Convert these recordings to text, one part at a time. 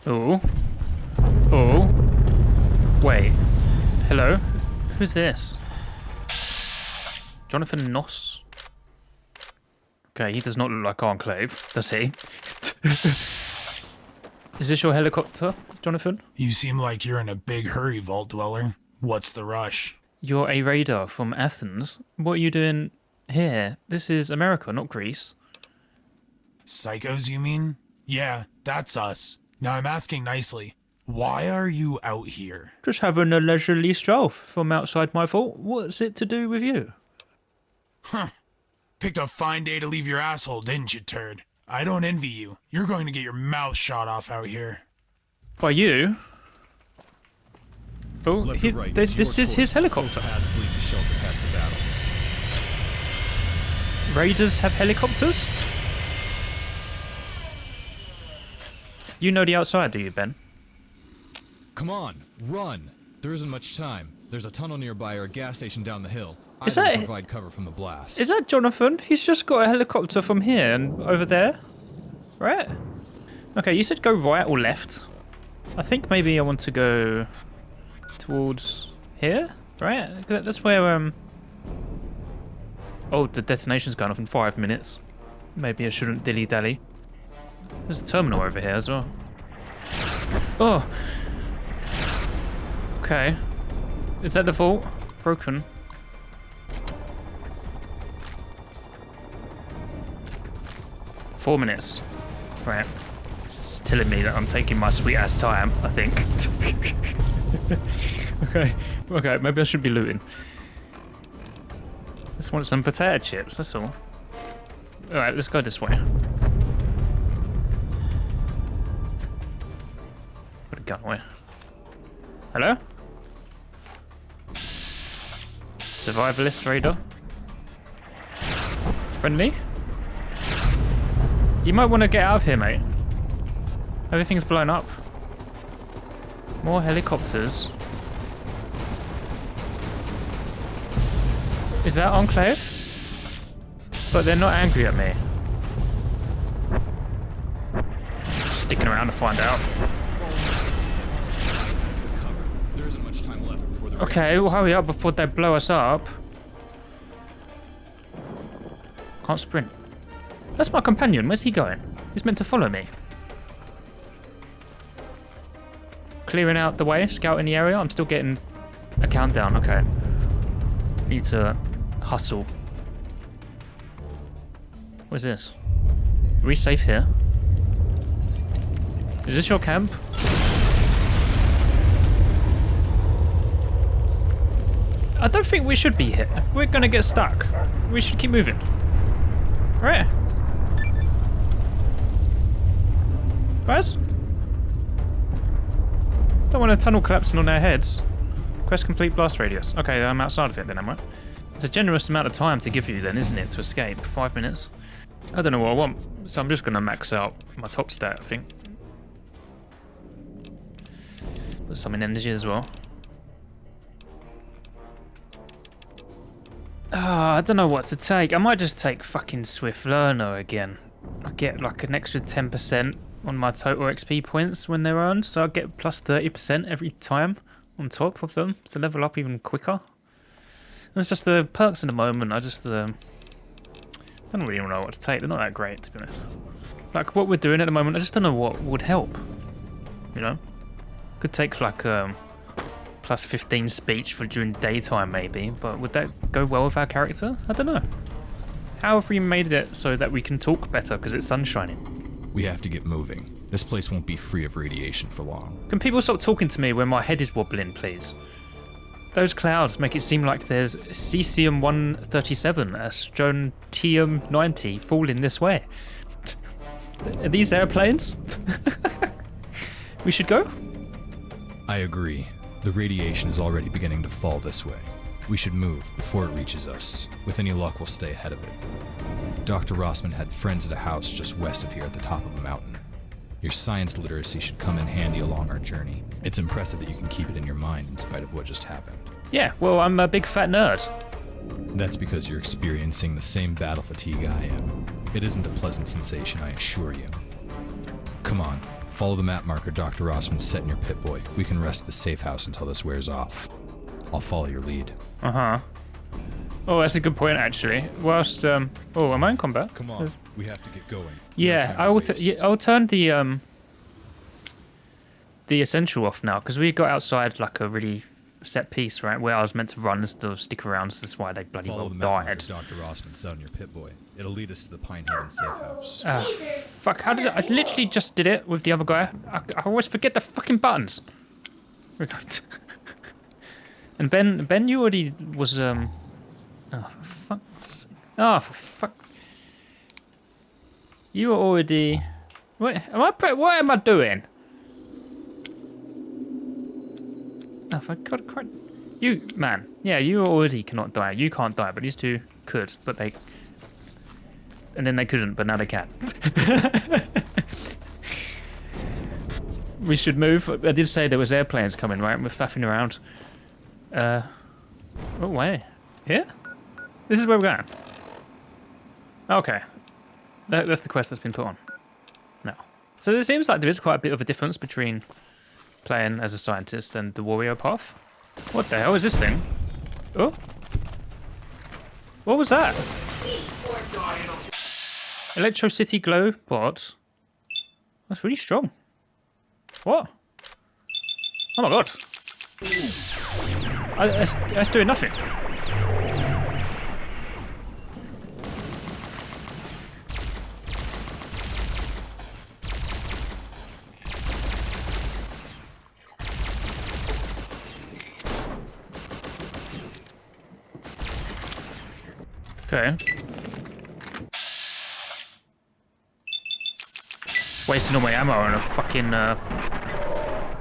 Oh. Oh. Wait. Hello? Who's this? Jonathan Noss? Okay, he does not look like Enclave, does he? Is this your helicopter, Jonathan? You seem like you're in a big hurry, Vault Dweller. What's the rush? You're a raider from Athens. What are you doing here? This is America, not Greece. Psychos, you mean? Yeah, that's us. Now I'm asking nicely. Why are you out here? Just having a leisurely stroll from outside my vault. What's it to do with you? Huh. Picked a fine day to leave your asshole, didn't you, turd? I don't envy you. You're going to get your mouth shot off out here. By you? Oh, Right. this is his helicopter. Paths lead to shelter past the battle. Raiders have helicopters? You know the outside, do you, Ben? Come on, run! There isn't much time. There's a tunnel nearby or a gas station down the hill. Is I that- provide cover from the blast. Is that Jonathan? He's just got a helicopter from here and over there. Right? Okay, you said go right or left. I think maybe I want to go towards here, right? That's where, oh, the detonation's going off in 5 minutes. Maybe I shouldn't dilly-dally. There's a terminal over here as well. Oh! Okay. Is that the vault? Broken. Four minutes. Right. It's telling me that I'm taking my sweet ass time, I think. Okay, maybe I should be looting. Just want some potato chips, that's all. Alright, let's go this way. Put a gun away. Hello? Survivalist Raider? Friendly? You might want to get out of here, mate. Everything's blown up. More helicopters. Is that Enclave? But they're not angry at me. Sticking around to find out. There isn't much time left before the Okay, well hurry up before they blow us up. Can't sprint. That's my companion. Where's he going? He's meant to follow me. Clearing out the way, scouting the area. I'm still getting a countdown. Okay. Need to hustle. What's this? Are we safe here? Is this your camp? I don't think we should be here. We're gonna get stuck. We should keep moving. Right. Guys? Don't want a tunnel collapsing on our heads. Quest complete blast radius. Okay, I'm outside of it then, am I? It's a generous amount of time to give you then, isn't it, to escape? 5 minutes. I don't know what I want, so I'm just gonna max out my top stat, I think. Put some in energy as well. I don't know what to take. I might just take fucking Swift Learner again. I get like an extra 10% on my total XP points when they're earned, so I get plus 30% every time on top of them to level up even quicker. That's just the perks in the moment. I just don't really know what to take. They're not that great, to be honest. Like what we're doing at the moment, I just don't know what would help. You know, could take like plus 15 speech for during daytime maybe, but would that go well with our character? I don't know. How have we made it so that we can talk better because it's sun shining? We have to get moving. This place won't be free of radiation for long. Can people stop talking to me when my head is wobbling, please? Those clouds make it seem like there's cesium-137, a strontium-90 falling this way. Are these airplanes? We should go? I agree. The radiation is already beginning to fall this way. We should move before it reaches us. With any luck, we'll stay ahead of it. Dr. Rossman had friends at a house just west of here at the top of a mountain. Your science literacy should come in handy along our journey. It's impressive that you can keep it in your mind in spite of what just happened. Yeah, well, I'm a big fat nerd. That's because you're experiencing the same battle fatigue I am. It isn't a pleasant sensation, I assure you. Come on, Follow the map marker Dr. Rossman set in your Pip-Boy. We can rest at the safe house until this wears off. I'll follow your lead. Uh-huh. Oh, that's a good point, actually. Whilst, oh, am I in combat? Come on, we have to get going. Yeah, I'll turn the essential off now, because we got outside like a really set piece, right, where I was meant to run instead of stick around, so that's why they bloody well died. Dr. Rossman set on your Pip-Boy. It'll lead us to the Pinehaven safe house. Fuck, how did I literally just did it with the other guy. I always forget the fucking buttons. And Ben, you already was, oh, for fuck's... Oh, for fuck... You were already... What am I doing? Oh, for God, Christ. You, man. Yeah, you already cannot die. You can't die, but these two could, but they... And then they couldn't, but now they can. We should move. I did say there was airplanes coming, right? We're faffing around. What way? Here? This is where we're going. Okay. That's the quest that's been put on. No. So it seems like there is quite a bit of a difference between playing as a scientist and the warrior path. What the hell is this thing? Oh? What was that? Electrocity glow bot. That's really strong. What? Oh my god. That's doing nothing. Okay. Just wasting all my ammo on a fucking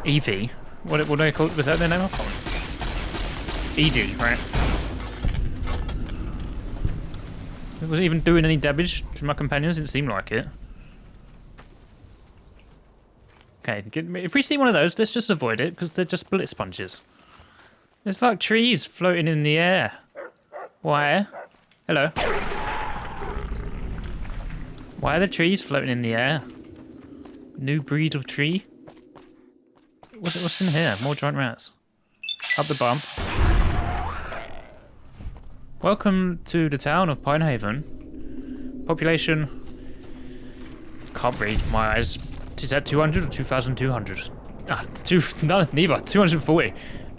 EV. What do I call it? Was that their name? ED, right? It wasn't even doing any damage to my companions. Didn't seem like it. Okay, if we see one of those, let's just avoid it because they're just bullet sponges. It's like trees floating in the air. Why? Hello. Why are the trees floating in the air? New breed of tree? What's in here? More giant rats. Up the bum. Welcome to the town of Pinehaven. Population... Can't read my eyes. Is that 200 or 2,200? Neither. 240.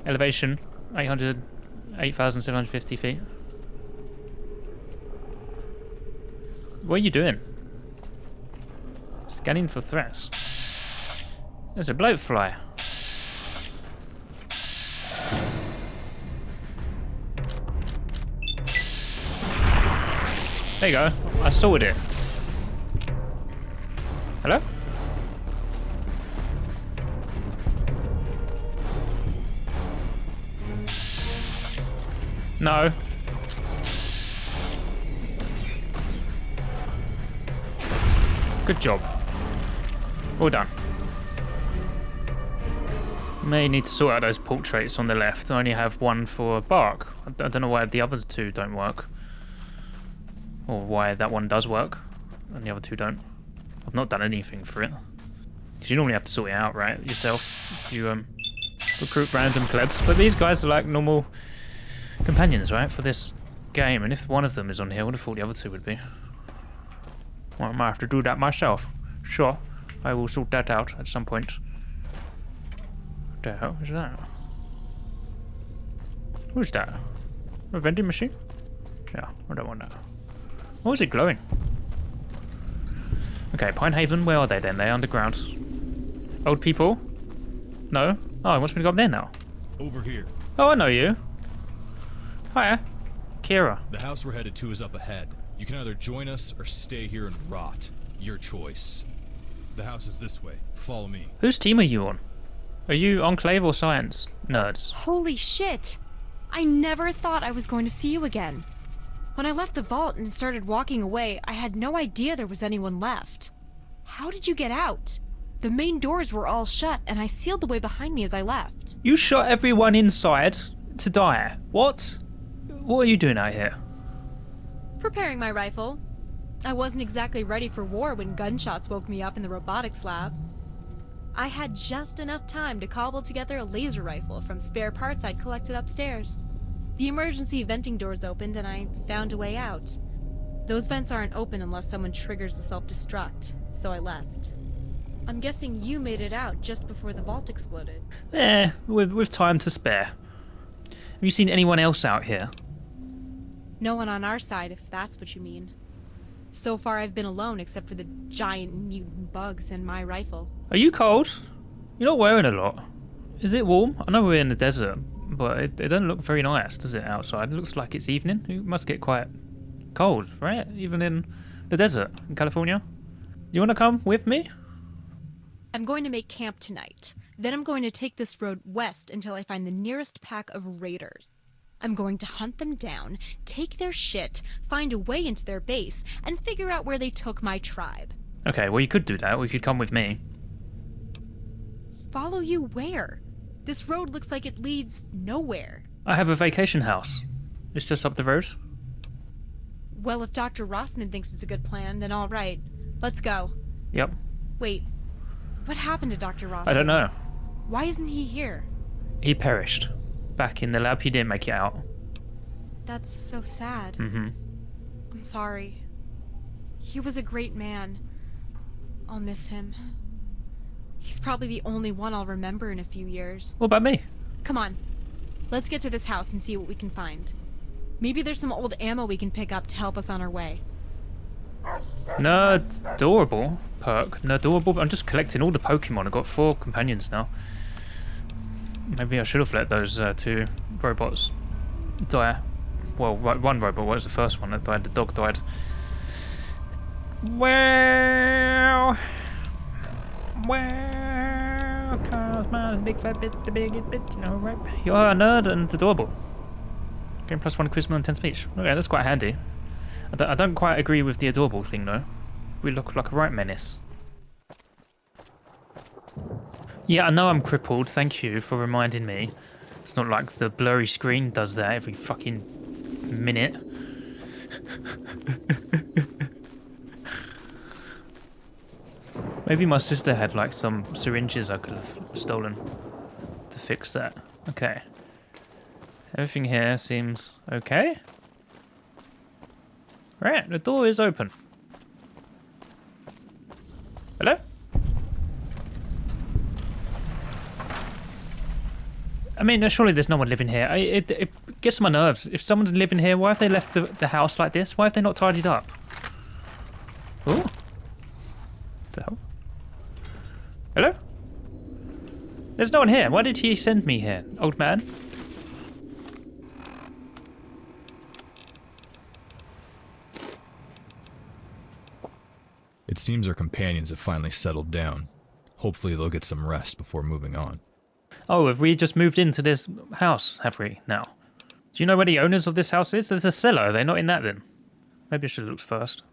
Elevation, 8,750 feet. What are you doing? Scanning for threats. There's a bloatfly. There you go. I sorted it. Hello? No. Good job. All done. May need to sort out those portraits on the left. I only have one for bark. I don't know why the other two don't work. Or why that one does work and the other two don't. I've not done anything for it. Because you normally have to sort it out, right, yourself. If you recruit random plebs. But these guys are like normal companions, right, for this game. And if one of them is on here, I would have thought the other two would be. Well, I might have to do that myself. Sure, I will sort that out at some point. What the hell is that? Who's that? A vending machine? Yeah, I don't want that. What was it glowing? Okay, Pinehaven, where are they then? They're underground. Old people? No? Oh, he wants me to go up there now. Over here. Oh, I know you. Hiya. Kira. The house we're headed to is up ahead. You can either join us or stay here and rot. Your choice. The house is this way. Follow me. Whose team are you on? Are you Enclave or Science nerds? Holy shit! I never thought I was going to see you again. When I left the vault and started walking away, I had no idea there was anyone left. How did you get out? The main doors were all shut, and I sealed the way behind me as I left. You shot everyone inside to die. What? What are you doing out here? Preparing my rifle. I wasn't exactly ready for war when gunshots woke me up in the robotics lab. I had just enough time to cobble together a laser rifle from spare parts I'd collected upstairs. The emergency venting doors opened and I found a way out. Those vents aren't open unless someone triggers the self-destruct, so I left. I'm guessing you made it out just before the vault exploded. With time to spare. Have you seen anyone else out here? No one on our side, if that's what you mean. So far I've been alone except for the giant mutant bugs and my rifle. Are you cold? You're not wearing a lot. Is it warm? I know we're in the desert, but it doesn't look very nice, does it, outside? It looks like it's evening. It must get quite cold, right? Even in the desert in California. You want to come with me? I'm going to make camp tonight. Then I'm going to take this road west until I find the nearest pack of raiders. I'm going to hunt them down, take their shit, find a way into their base, and figure out where they took my tribe. Okay, well you could do that, or you could come with me. Follow you where? This road looks like it leads nowhere. I have a vacation house. It's just up the road. Well, if Dr. Rossman thinks it's a good plan, then all right. Let's go. Yep. Wait, what happened to Dr. Rossman? I don't know. Why isn't he here? He perished. Back in the lab, he didn't make it out. That's so sad. Mm-hmm. I'm sorry. He was a great man. I'll miss him. He's probably the only one I'll remember in a few years. What about me? Come on. Let's get to this house and see what we can find. Maybe there's some old ammo we can pick up to help us on our way. Nerdorable perk. Nerdorable. I'm just collecting all the Pokemon. I've got 4 companions now. Maybe I should have let those 2 robots die. Well, one robot was the first one that died. The dog died. Well, Cosmo's big fat bit, the biggest bit, you know, right? You're a nerd and it's adorable. Game +1 charisma and 10 speech. Okay, that's quite handy. I don't quite agree with the adorable thing though. We look like a right menace. Yeah, I know I'm crippled. Thank you for reminding me. It's not like the blurry screen does that every fucking minute. Maybe my sister had like some syringes I could have stolen to fix that. Okay. Everything here seems okay. Right, the door is open. Hello? I mean, surely there's no one living here. It gets on my nerves. If someone's living here, why have they left the house like this? Why have they not tidied up? Ooh. The hell? Hello? There's no one here. Why did he send me here, old man? It seems our companions have finally settled down. Hopefully they'll get some rest before moving on. Oh, have we just moved into this house, have we, now? Do you know where the owners of this house is? There's a cellar. Are they not in that then? Maybe I should have looked first.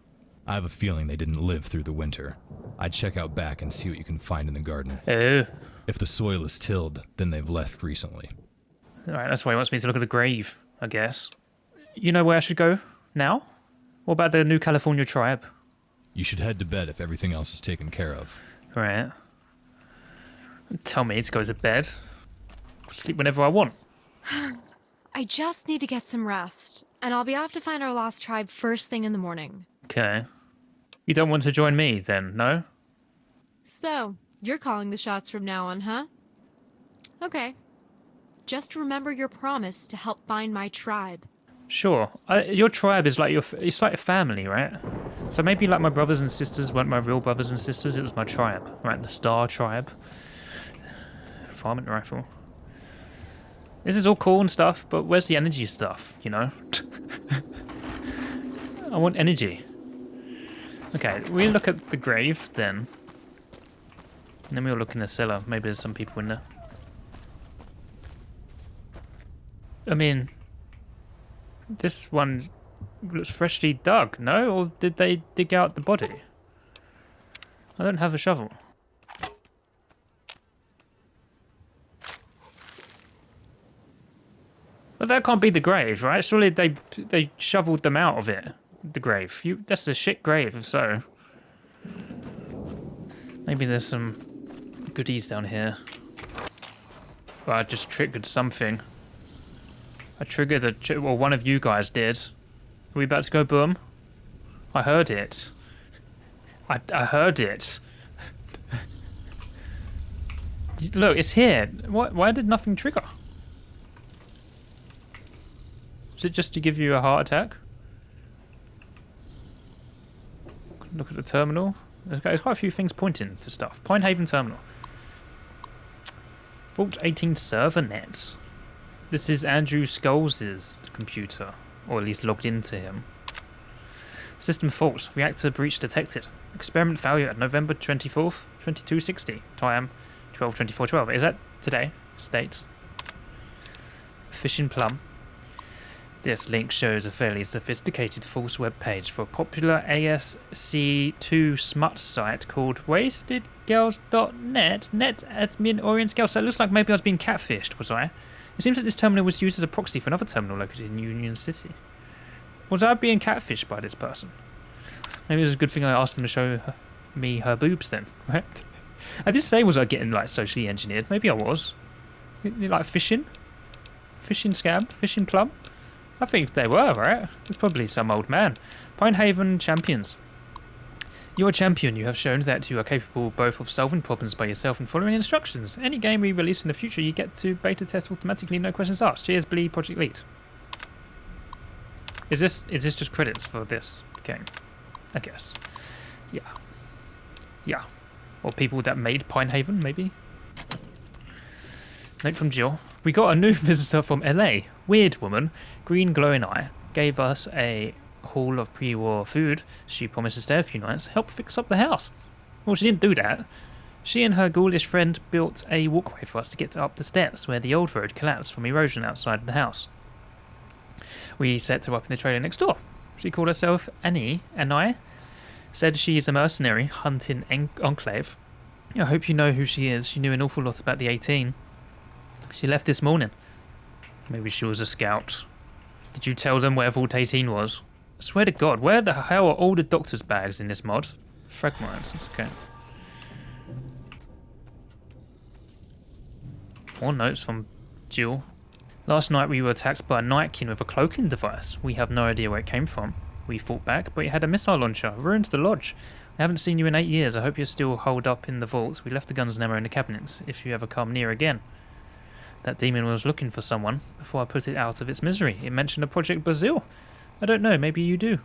I have a feeling they didn't live through the winter. I'd check out back and see what you can find in the garden. Oh. If the soil is tilled, then they've left recently. Alright, that's why he wants me to look at a grave, I guess. You know where I should go now? What about the New California tribe? You should head to bed if everything else is taken care of. Right. Tell me to go to bed. Sleep whenever I want. I just need to get some rest, and I'll be off to find our lost tribe first thing in the morning. Okay. You don't want to join me then, no? So, you're calling the shots from now on, huh? Okay. Just remember your promise to help find my tribe. Sure. Your tribe is like it's like a family, right? So maybe like my brothers and sisters weren't my real brothers and sisters, it was my tribe, right? The Star Tribe. Varmint rifle. This is all cool and stuff, but where's the energy stuff, you know? I want energy. Okay, we'll look at the grave then. And then we'll look in the cellar. Maybe there's some people in there. I mean, this one looks freshly dug, no? Or did they dig out the body? I don't have a shovel. But that can't be the grave, right? Surely they shoveled them out of it, the grave. That's a shit grave, if so. Maybe there's some goodies down here. Well, I just triggered something. I triggered well, one of you guys did. Are we about to go boom? I heard it. I heard it. Look, it's here. Why did nothing trigger? Is it just to give you a heart attack? Look at the terminal. There's quite a few things pointing to stuff. Pinehaven terminal. Vault 18 server net. This is Andrew Scholes' computer, or at least logged into him. System fault. Reactor breach detected. Experiment failure at November 24th, 2260. Time 12:24:12. Is that today? State. Fishing plum. This link shows a fairly sophisticated false web page for a popular ASC2 smut site called wastedgirls.net. Net admin oriented girls. So it looks like maybe I was being catfished, was I? It seems that this terminal was used as a proxy for another terminal located in Union City. Was I being catfished by this person? Maybe it was a good thing I asked them to show me her boobs then, right? I did say, was I getting like socially engineered? Maybe I was. Like fishing? Fishing scam? Fishing plum? I think they were, right? It's probably some old man. Pinehaven champions. You're a champion. You have shown that you are capable both of solving problems by yourself and following instructions. Any game we release in the future, you get to beta test automatically, no questions asked. Cheers, Billie Project Lead. Is this just credits for this game? I guess. Yeah. Yeah. Or people that made Pinehaven, maybe? Note from Jill. We got a new visitor from LA. Weird woman. Green glowing eye. Gave us a haul of pre-war food. She promised to stay a few nights. Help fix up the house. Well, she didn't do that. She and her ghoulish friend built a walkway for us to get up the steps where the old road collapsed from erosion outside the house. We set her up in the trailer next door. She called herself Annie, and I said she is a mercenary hunting enclave. I hope you know who she is. She knew an awful lot about the 18. She left this morning. Maybe she was a scout. Did you tell them where Vault 18 was? I swear to God, where the hell are all the doctor's bags in this mod? Fragments, okay. More notes from Jill. Last night we were attacked by a Nightkin with a cloaking device. We have no idea where it came from. We fought back, but it had a missile launcher. Ruined the lodge. I haven't seen you in 8 years. I hope you're still holed up in the vault. We left the guns and ammo in the cabinet, if you ever come near again. That demon was looking for someone before I put it out of its misery. It mentioned a Project Brazil. I don't know, maybe you do.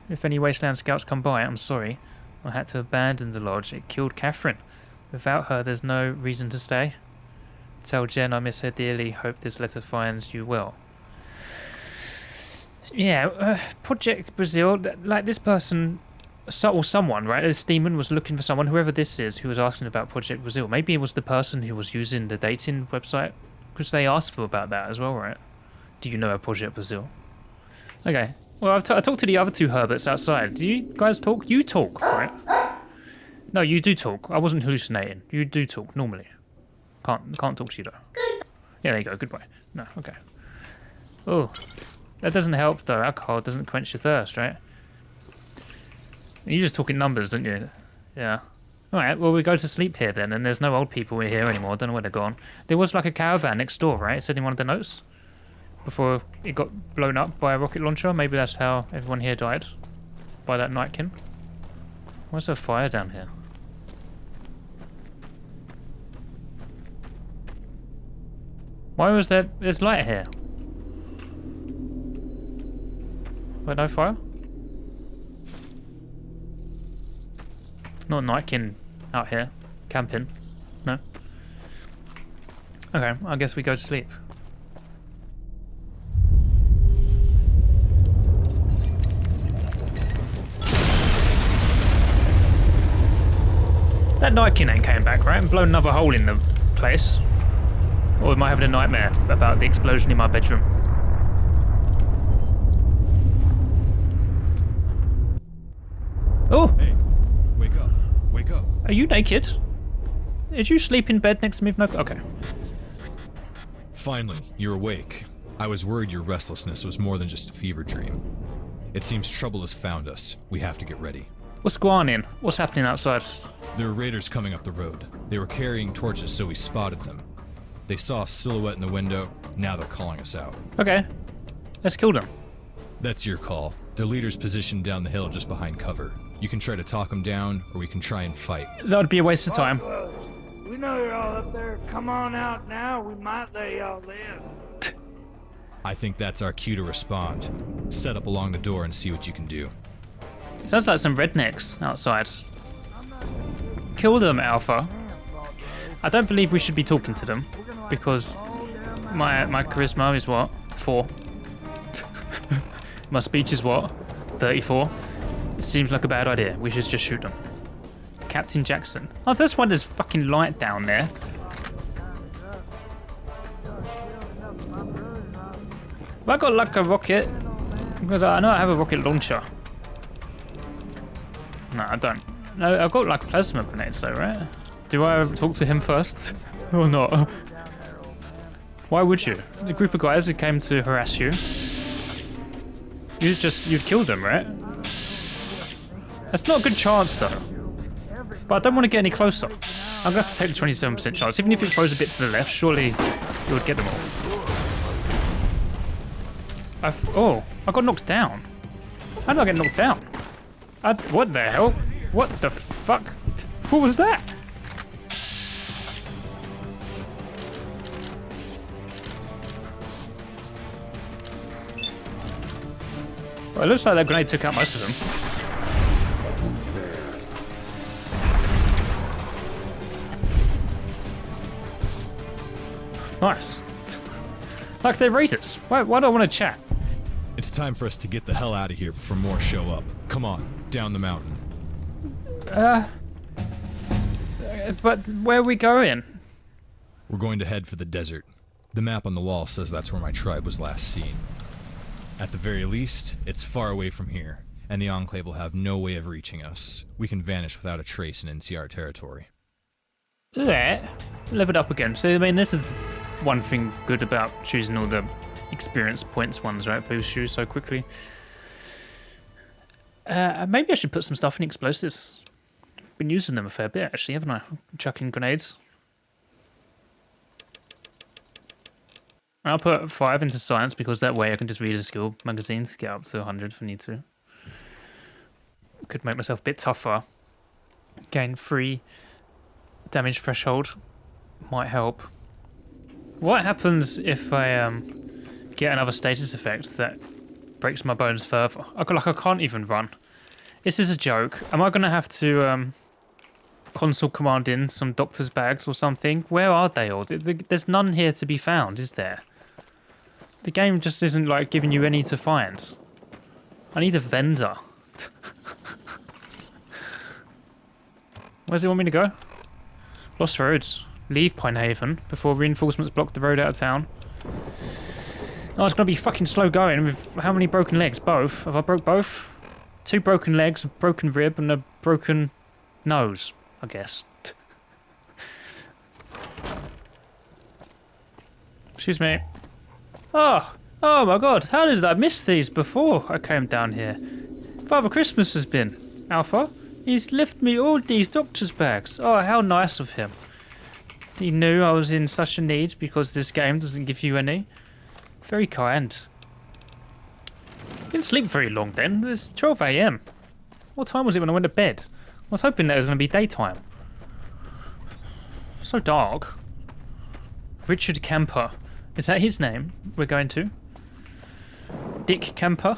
If any Wasteland Scouts come by, I'm sorry. I had to abandon the lodge. It killed Catherine. Without her, there's no reason to stay. Tell Jen I miss her dearly. Hope this letter finds you well. Yeah, Project Brazil, like this person, or someone, right? This demon was looking for someone, whoever this is, who was asking about Project Brazil. Maybe it was the person who was using the dating website, because they asked for about that as well, right? Do you know a Project Brazil? Okay, well, I talked to the other two Herberts outside. Do you guys talk? You talk, right? No, you do talk. I wasn't hallucinating. You do talk, normally. Can't talk to you, though. Good. Yeah, there you go, goodbye. No, okay. Oh, that doesn't help, though. Alcohol doesn't quench your thirst, right? You just talk in numbers, don't you? Yeah. Alright, well, we go to sleep here then, and there's no old people here anymore. I don't know where they're gone. There was like a caravan next door, right? It said in one of the notes. Before it got blown up by a rocket launcher. Maybe that's how everyone here died. By that Nightkin. Why's there fire down here? Why was there's light here? Wait, no fire? Not Nightkin out here camping. No. Okay, I guess we go to sleep. That Nightkin ain't came back, right? And blown another hole in the place. Or am I having a nightmare about the explosion in my bedroom? Oh! Hey, wake up. Wake up. Are you naked? Did you sleep in bed next to me? No. Okay. Finally, you're awake. I was worried your restlessness was more than just a fever dream. It seems trouble has found us. We have to get ready. What's going on? What's happening outside? There were raiders coming up the road. They were carrying torches, so we spotted them. They saw a silhouette in the window. Now they're calling us out. Okay. Let's kill them. That's your call. Their leader's positioned down the hill just behind cover. You can try to talk them down, or we can try and fight. That would be a waste of time. We know you're all up there. Come on out now. We might let y'all live. I think that's our cue to respond. Set up along the door and see what you can do. Sounds like some rednecks outside. Kill them, Alpha. I don't believe we should be talking to them because my charisma is what? 4. My speech is what? 34. It seems like a bad idea. We should just shoot them. Captain Jackson. Oh, that's why there's fucking light down there. Have I got like a rocket? Because I know I have a rocket launcher. No, I don't. No, I've got like plasma grenades though, right? Do I talk to him first? Or not? Why would you? A group of guys who came to harass you. You'd kill them, right? That's not a good chance though. But I don't want to get any closer. I'm gonna have to take the 27% chance. Even if it throws a bit to the left, surely it would get them all. I got knocked down. How did I get knocked down? What the hell? What the fuck? What was that? Well, it looks like that grenade took out most of them. Nice. Like they're raiders. Why do I want to chat? It's time for us to get the hell out of here before more show up. Come on, down the mountain. But where are we going? We're going to head for the desert. The map on the wall says that's where my tribe was last seen. At the very least, it's far away from here, and the Enclave will have no way of reaching us. We can vanish without a trace in NCR territory. There. Level it up again. So, I mean, this is one thing good about choosing all the experience points ones, right? Boost you so quickly. Maybe I should put some stuff in explosives. Been using them a fair bit, actually, haven't I? Chucking grenades. I'll put 5 into science because that way I can just read a skill magazine to get up to 100 if I need to. Could make myself a bit tougher. Gain 3 damage threshold. Might help. What happens if I get another status effect that breaks my bones further? I can't even run. This is a joke. Am I going to have to console command in some doctor's bags or something? Where are they all? There's none here to be found, is there? The game just isn't like giving you any to find. I need a vendor. Where's it want me to go? Lost roads. Leave Pinehaven before reinforcements block the road out of town. Oh, it's gonna be fucking slow going with how many broken legs? Both? Have I broke both? 2 broken legs, a broken rib, and a broken nose, I guess. Excuse me. Oh my god, how did I miss these before I came down here? Father Christmas has been. Alpha, he's left me all these doctor's bags. Oh, how nice of him. He knew I was in such a need because this game doesn't give you any. Very kind. Didn't sleep very long then. It was 12 AM. What time was it when I went to bed? I was hoping that it was going to be daytime. So dark. Richard Camper. Is that his name we're going to? Dick Camper?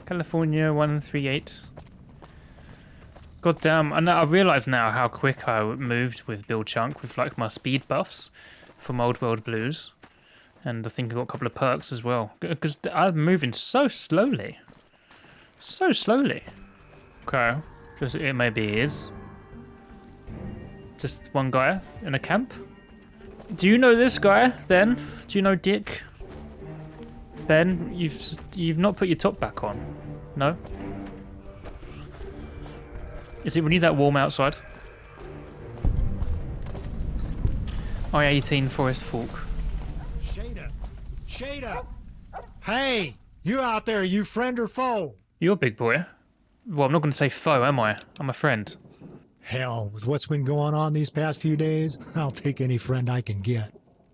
California 138. God damn, I realise now how quick I moved with Billie Chunk with like my speed buffs from Old World Blues. And I think I got a couple of perks as well. Because I'm moving so slowly. So slowly. Okay. Just, it maybe is. Just one guy in a camp. Do you know this guy, then? Do you know Dick? Ben, you've not put your top back on. No? Is it really that warm outside? I-18 Forest Fork. Shada! Hey! You out there, you friend or foe? You're a big boy. Well, I'm not going to say foe, am I? I'm a friend. Hell, with what's been going on these past few days, I'll take any friend I can get.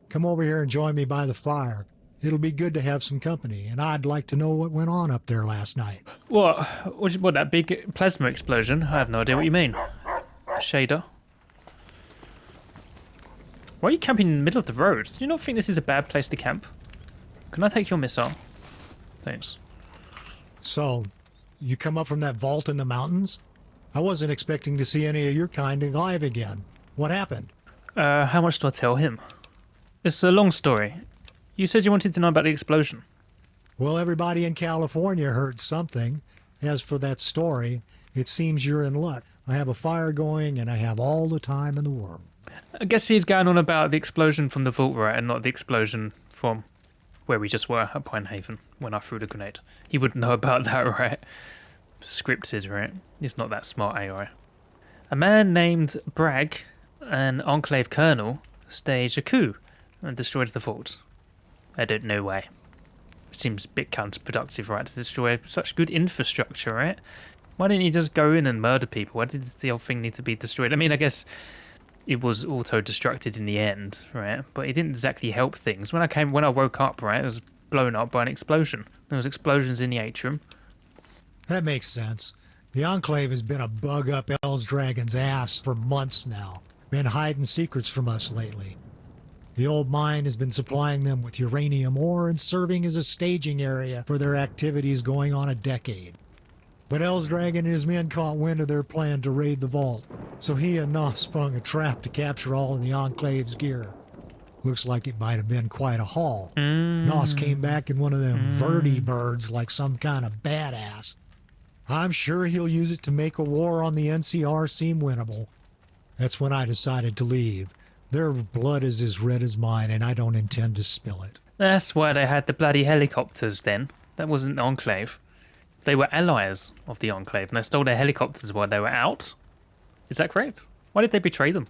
Come over here and join me by the fire. It'll be good to have some company, and I'd like to know what went on up there last night. What, that big plasma explosion? I have no idea what you mean. Shader. Why are you camping in the middle of the road? Do you not think this is a bad place to camp? Can I take your missile? Thanks. So, you come up from that vault in the mountains? I wasn't expecting to see any of your kind alive again. What happened? How much do I tell him? It's a long story. You said you wanted to know about the explosion. Well, everybody in California heard something. As for that story, it seems you're in luck. I have a fire going and I have all the time in the world. I guess he's going on about the explosion from the vault, right, and not the explosion from where we just were at Pinehaven when I threw the grenade. He wouldn't know about that, right? Scripted, right? He's not that smart AI. A man named Bragg, an Enclave colonel, staged a coup and destroyed the vault. I don't know why. It seems a bit counterproductive, right, to destroy such good infrastructure, right? Why didn't he just go in and murder people? Why did the whole thing need to be destroyed? I mean, I guess it was auto-destructed in the end, right? But it didn't exactly help things. When I woke up, right, it was blown up by an explosion. There was explosions in the atrium. That makes sense. The Enclave has been a bug up Elsdragon's ass for months now. Been hiding secrets from us lately. The old mine has been supplying them with uranium ore and serving as a staging area for their activities going on a decade. But Elsdragon and his men caught wind of their plan to raid the vault, so he and Nos sprung a trap to capture all of the Enclave's gear. Looks like it might have been quite a haul. Nos came back in one of them vertibirds like some kind of badass. I'm sure he'll use it to make a war on the NCR seem winnable. That's when I decided to leave. Their blood is as red as mine, and I don't intend to spill it. That's why they had the bloody helicopters then. That wasn't the Enclave. They were allies of the Enclave, and they stole their helicopters while they were out. Is that correct? Why did they betray them?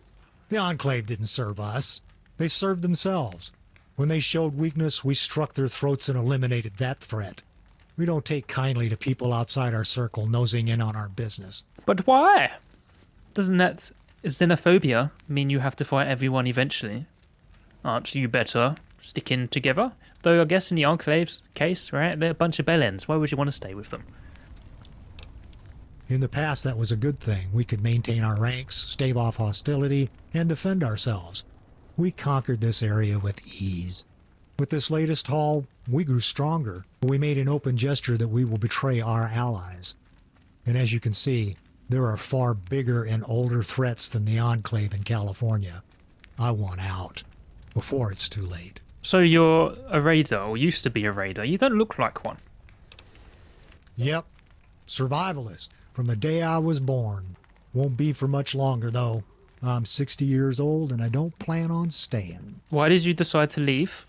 The Enclave didn't serve us. They served themselves. When they showed weakness, we struck their throats and eliminated that threat. We don't take kindly to people outside our circle nosing in on our business. But why? Doesn't that xenophobia mean you have to fight everyone eventually? Aren't you better sticking together? Though I guess in the Enclave's case, right, they're a bunch of bellends. Why would you want to stay with them? In the past, that was a good thing. We could maintain our ranks, stave off hostility, and defend ourselves. We conquered this area with ease. With this latest haul, we grew stronger. We made an open gesture that we will betray our allies. And as you can see, there are far bigger and older threats than the Enclave in California. I want out, before it's too late. So you're a raider, or used to be a raider. You don't look like one. Yep, survivalist, from the day I was born. Won't be for much longer, though. I'm 60 years old, and I don't plan on staying. Why did you decide to leave?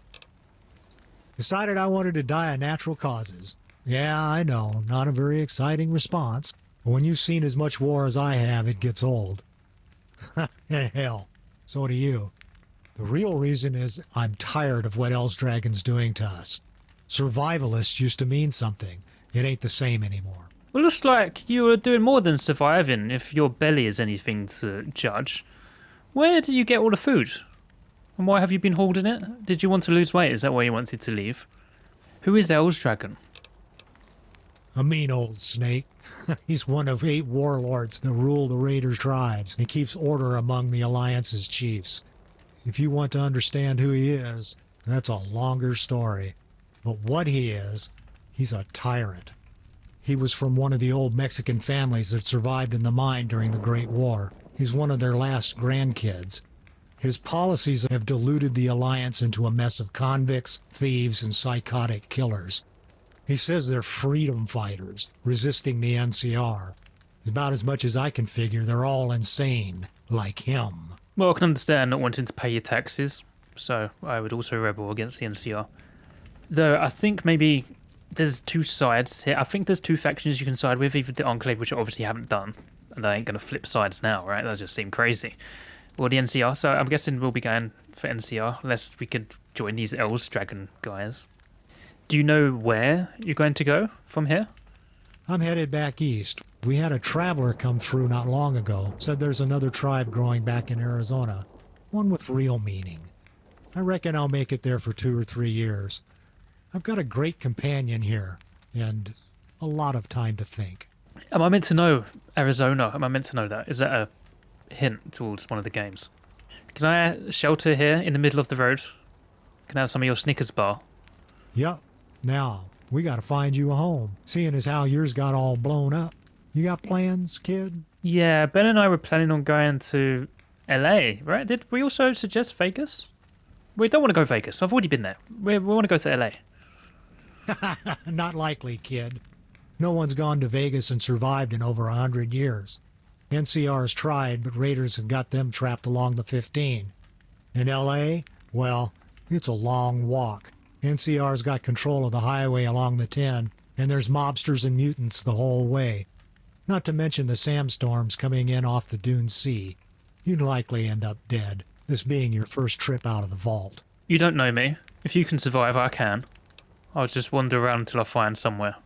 Decided I wanted to die of natural causes. Yeah, I know, not a very exciting response. But when you've seen as much war as I have, it gets old. Hell, so do you. The real reason is I'm tired of what Elsdragon's doing to us. Survivalist used to mean something. It ain't the same anymore. Well, looks like you were doing more than surviving, if your belly is anything to judge. Where do you get all the food? And why have you been holding it? Did you want to lose weight? Is that why you wanted to leave? Who is Elsdragon? A mean old snake. He's one of 8 warlords that rule the Raider tribes and keeps order among the Alliance's chiefs. If you want to understand who he is, that's a longer story. But what he is, he's a tyrant. He was from one of the old Mexican families that survived in the mine during the Great War. He's one of their last grandkids. His policies have diluted the Alliance into a mess of convicts, thieves, and psychotic killers. He says they're freedom fighters, resisting the NCR. About as much as I can figure, they're all insane, like him. Well, I can understand not wanting to pay your taxes, so I would also rebel against the NCR. Though I think maybe there's 2 sides here. I think there's 2 factions you can side with, either the Enclave, which I obviously haven't done, and they ain't going to flip sides now, right? That just seemed crazy. Or the NCR, so I'm guessing we'll be going for NCR, unless we could join these Elsdragon guys. Do you know where you're going to go from here? I'm headed back east. We had a traveler come through not long ago, said there's another tribe growing back in Arizona, one with real meaning. I reckon I'll make it there for 2 or 3 years. I've got a great companion here, and a lot of time to think. Am I meant to know Arizona? Am I meant to know that? Is that a hint towards one of the games? Can I shelter here in the middle of the road? Can I have some of your Snickers bar? Yup. Now, we gotta find you a home, seeing as how yours got all blown up. You got plans, kid? Yeah, Ben and I were planning on going to LA, right? Did we also suggest Vegas? We don't want to go Vegas. I've already been there. We want to go to LA. Not likely, kid. No one's gone to Vegas and survived in over 100 years. NCR's tried, but Raiders have got them trapped along the 15. In LA, well, it's a long walk. NCR's got control of the highway along the 10, and there's mobsters and mutants the whole way. Not to mention the sandstorms coming in off the Dune Sea. You'd likely end up dead, this being your first trip out of the vault. You don't know me. If you can survive, I can. I'll just wander around until I find somewhere.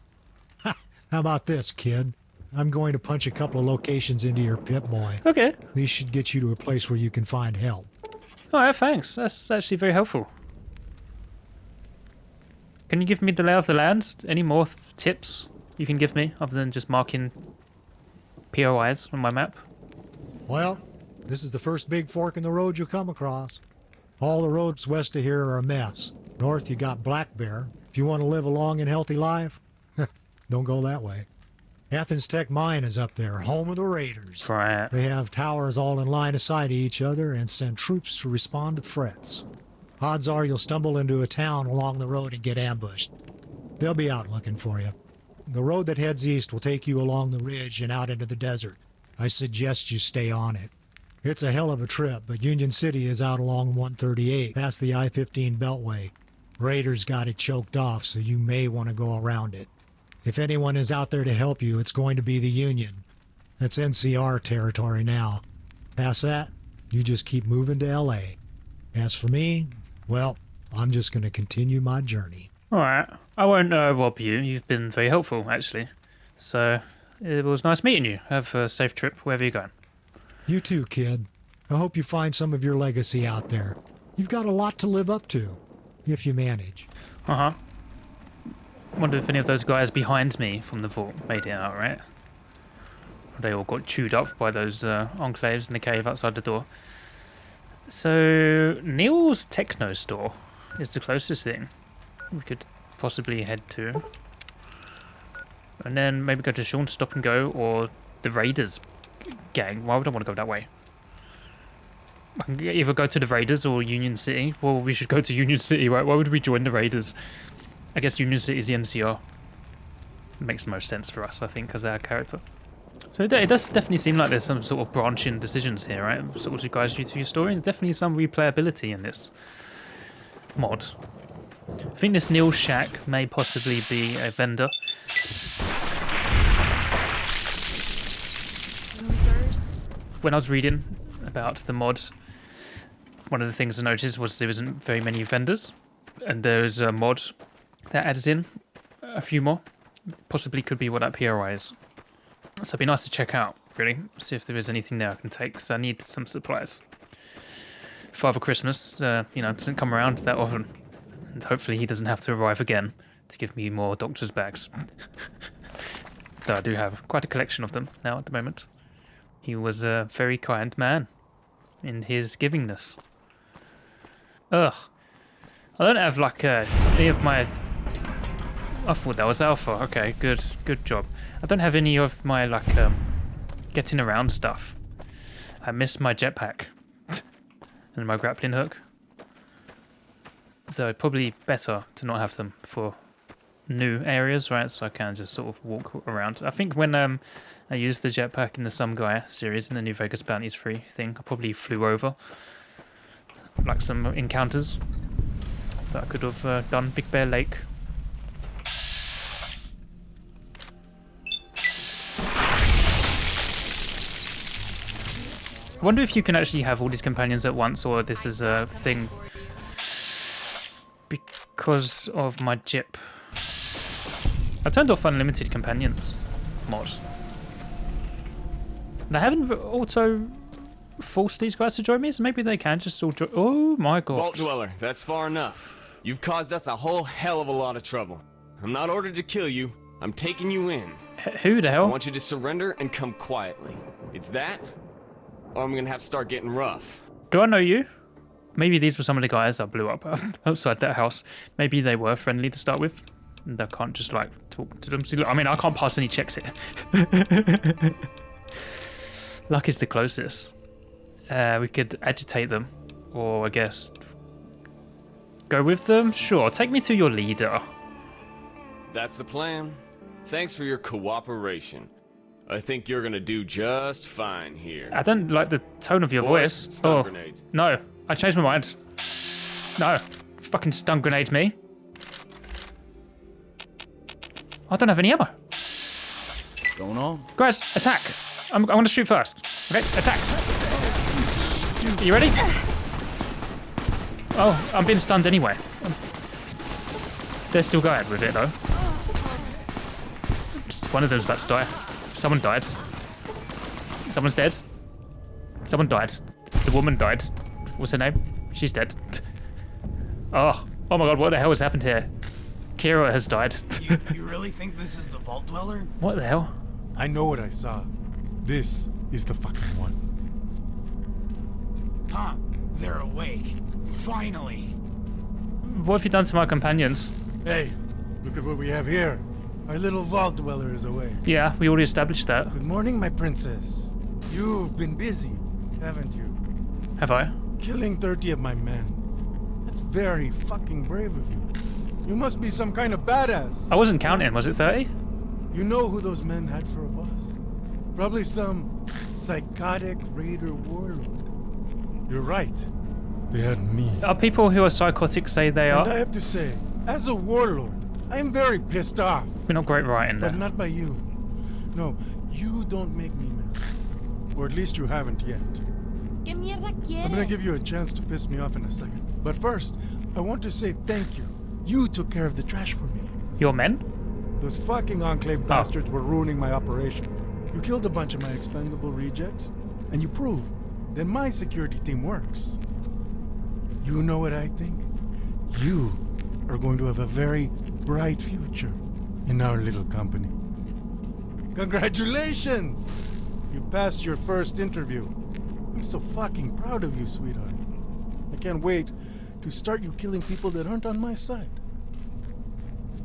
How about this, kid? I'm going to punch a couple of locations into your Pip-Boy. Okay. These should get you to a place where you can find help. All right, thanks. That's actually very helpful. Can you give me the lay of the land? Any more tips you can give me other than just marking POIs on my map? Well, this is the first big fork in the road you'll come across. All the roads west of here are a mess. North you got Black Bear. If you want to live a long and healthy life, don't go that way. Athens Tech Mine is up there, home of the Raiders. Right. They have towers all in line of sight of each other and send troops to respond to threats. Odds are you'll stumble into a town along the road and get ambushed. They'll be out looking for you. The road that heads east will take you along the ridge and out into the desert. I suggest you stay on it. It's a hell of a trip, but Union City is out along 138, past the I-15 Beltway. Raiders got it choked off, so you may want to go around it. If anyone is out there to help you, it's going to be the Union. That's NCR territory now. Past that, you just keep moving to LA. As for me, well, I'm just going to continue my journey. All right. I won't rob you. You've been very helpful, actually. So it was nice meeting you. Have a safe trip wherever you're going. You too, kid. I hope you find some of your legacy out there. You've got a lot to live up to, if you manage. Uh-huh. Wonder if any of those guys behind me from the vault made it out, right? They all got chewed up by those enclaves in the cave outside the door. So, Neil's Techno Store is the closest thing we could possibly head to. And then maybe go to Sean's Stop and Go or the Raiders gang. Why would I want to go that way? I can either go to the Raiders or Union City. Well, we should go to Union City, right? Why would we join the Raiders? I guess Union City is the NCR. It makes the most sense for us, I think, as our character. So it does definitely seem like there's some sort of branching decisions here, right? Sort of guides you through your story, and definitely some replayability in this mod. I think this Neil Shack may possibly be a vendor. When I was reading about the mod, one of the things I noticed was there isn't very many vendors, and there's a mod that adds in a few more. Possibly could be what that PRI is. So it'd be nice to check out, really, see if there is anything there I can take, because I need some supplies. Father Christmas, doesn't come around that often, and hopefully he doesn't have to arrive again to give me more doctor's bags. Though I do have quite a collection of them now at the moment. He was a very kind man in his givingness. Ugh. I don't have any of my... I thought that was Alpha. Okay, good job. I don't have any of my getting around stuff. I miss my jetpack and my grappling hook. So probably better to not have them for new areas, right? So I can just sort of walk around. I think when I used the jetpack in the Some Guy series in the New Vegas Bounties Free thing, I probably flew over some encounters that I could have done. Big Bear Lake. I wonder if you can actually have all these companions at once, or this is a thing because of my Jip I turned off unlimited companions mod. They haven't auto forced these guys to join me, so maybe they can just all join. Oh my god. Vault Dweller, that's far enough. You've caused us a whole hell of a lot of trouble. I'm not ordered to kill you. I'm taking you in. Who the I hell? want you to surrender and come quietly. It's that, or I'm gonna have to start getting rough. Do I know you? Maybe these were some of the guys I blew up outside that house. Maybe they were friendly to start with. And I can't just like talk to them. See, I mean, I can't pass any checks here. Luck is the closest. We could agitate them, or I guess go with them. Sure, take me to your leader. That's the plan. Thanks for your cooperation. I think you're gonna do just fine here. I don't like the tone of your Boys, voice. stun grenades. No, I changed my mind. No, fucking stun grenade me. I don't have any ammo. What's going on? Guys, attack. I'm gonna shoot first. Okay, attack. Are you ready? Oh, I'm being stunned anyway. They're still going with it though. Just one of them's about to die. Someone died. Someone's dead. Someone died. The woman died. What's her name? She's dead. Oh my god, what the hell has happened here? Kira has died. You really think this is the Vault Dweller? What the hell? I know what I saw. This is the fucking one. Huh? They're awake. Finally. What have you done to my companions? Hey, look at what we have here. Our little Vault Dweller is awake. Yeah, we already established that. Good morning, my princess. You've been busy, haven't you? Have I? Killing 30 of my men. That's very fucking brave of you. You must be some kind of badass. I wasn't counting. Was it 30? You know who those men had for a boss? Probably some psychotic raider warlord. You're right. They had me. Are people who are psychotic say they And I are? have to say, as a warlord, I am very pissed off. We're not great writing there. But not by you. No, you don't make me mad. Or at least you haven't yet. ¿Qué mierda I'm gonna give you a chance to piss me off in a second. But first, I want to say thank you. You took care of the trash for me. Your men? Those fucking Enclave bastards were ruining my operation. You killed a bunch of my expendable rejects, and you proved that my security team works. You know what I think? You are going to have a very bright future in our little company. Congratulations! You passed your first interview. I'm so fucking proud of you, sweetheart. I can't wait to start you killing people that aren't on my side.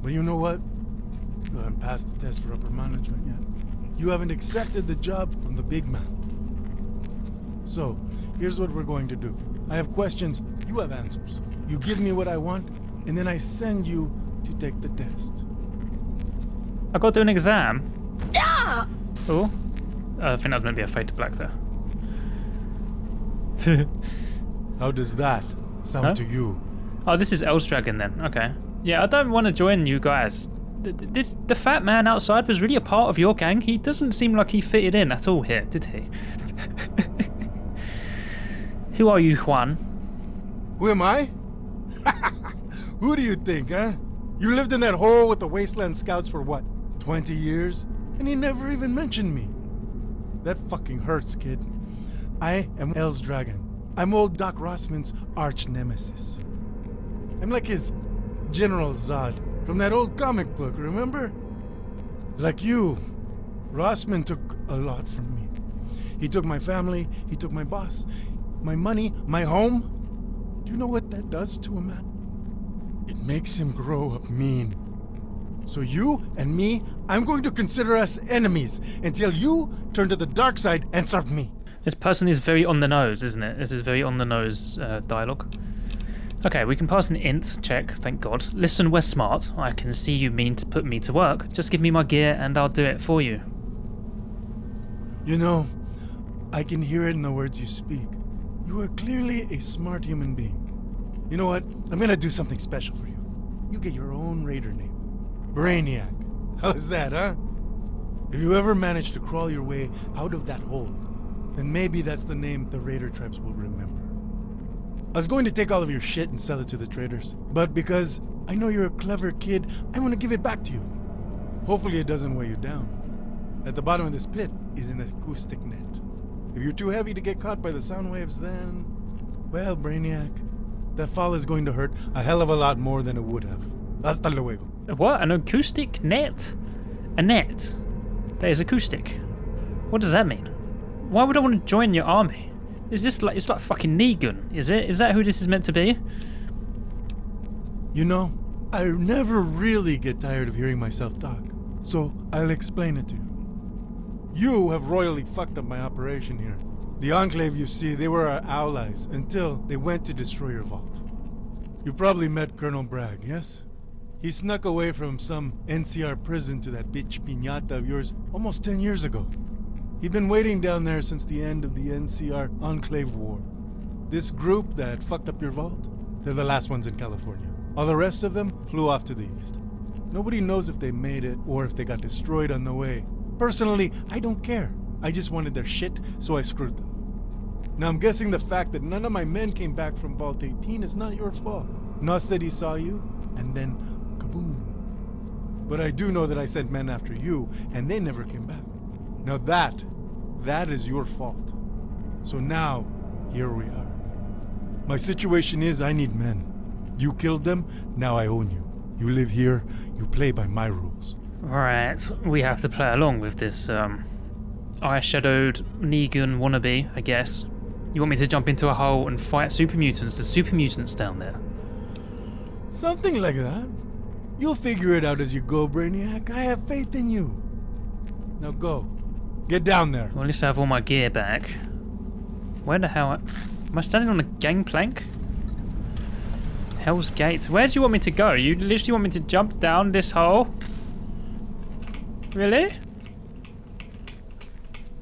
But you know what? You haven't passed the test for upper management yet. You haven't accepted the job from the big man. So, here's what we're going to do. I have questions, you have answers. You give me what I want, and then I send you to take the test. I got to do an exam. Oh, I think that was meant to be a fade to black there. How does that sound Huh? to you? Oh, this is Elsdragon then. Okay. Yeah, I don't want to join you guys. The fat man outside was really a part of your gang. He doesn't seem like he fitted in at all here, did he? Who are you, Juan? Who am I? Who do you think, huh? You lived in that hole with the Wasteland Scouts for what, 20 years? And you never even mentioned me. That fucking hurts, kid. I am Elsdragon. I'm old Doc Rossman's arch nemesis. I'm like his General Zod from that old comic book, remember? Like you, Rossman took a lot from me. He took my family, he took my boss, my money, my home. Do you know what that does to a man? It makes him grow up mean. So you and me, I'm going to consider us enemies until you turn to the dark side and serve me. This person is very on the nose, isn't it? This is very on the nose dialogue. Okay, we can pass an int check, thank God. Listen, we're smart. I can see you mean to put me to work. Just give me my gear and I'll do it for you. You know, I can hear it in the words you speak. You are clearly a smart human being. You know what? I'm gonna do something special for you. You get your own raider name. Brainiac. How's that, huh? If you ever manage to crawl your way out of that hole, then maybe that's the name the raider tribes will remember. I was going to take all of your shit and sell it to the traders, but because I know you're a clever kid, I want to give it back to you. Hopefully it doesn't weigh you down. At the bottom of this pit is an acoustic net. If you're too heavy to get caught by the sound waves, then... Well, Brainiac, that fall is going to hurt a hell of a lot more than it would have. Hasta luego. What? An acoustic net? A net that is acoustic? What does that mean? Why would I want to join your army? Is this like, it's like fucking Negan, is it? Is that who this is meant to be? You know, I never really get tired of hearing myself talk, so I'll explain it to you. You have royally fucked up my operation here. The Enclave, you see, they were our allies until they went to destroy your vault. You probably met Colonel Bragg, yes? He snuck away from some NCR prison to that bitch piñata of yours almost 10 years ago. He'd been waiting down there since the end of the NCR Enclave War. This group that fucked up your vault, they're the last ones in California. All the rest of them flew off to the east. Nobody knows if they made it or if they got destroyed on the way. Personally, I don't care. I just wanted their shit, so I screwed them. Now I'm guessing the fact that none of my men came back from Vault 18 is not your fault. Nos said he saw you, and then kaboom. But I do know that I sent men after you, and they never came back. Now that is your fault. So now, here we are. My situation is I need men. You killed them, now I own you. You live here, you play by my rules. Right, we have to play along with this, eye-shadowed Negan wannabe, I guess. You want me to jump into a hole and fight super mutants? The super mutants down there. Something like that. You'll figure it out as you go, Brainiac. I have faith in you. Now go. Get down there. Well, at least I have all my gear back. Where the hell... Am I standing on a gangplank? Hell's Gate. Where do you want me to go? You literally want me to jump down this hole? Really?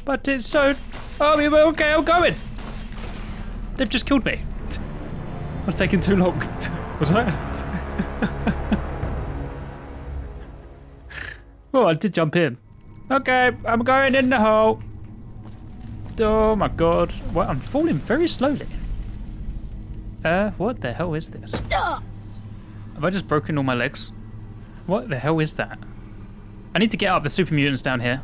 But it's so... Oh, okay, I'm going. They've just killed me. What's taking too long? Was I? Oh, I did jump in. Okay, I'm going in the hole. Oh my god. What? I'm falling very slowly. What the hell is this? Have I just broken all my legs? What the hell is that? I need to get up. The super mutants down here.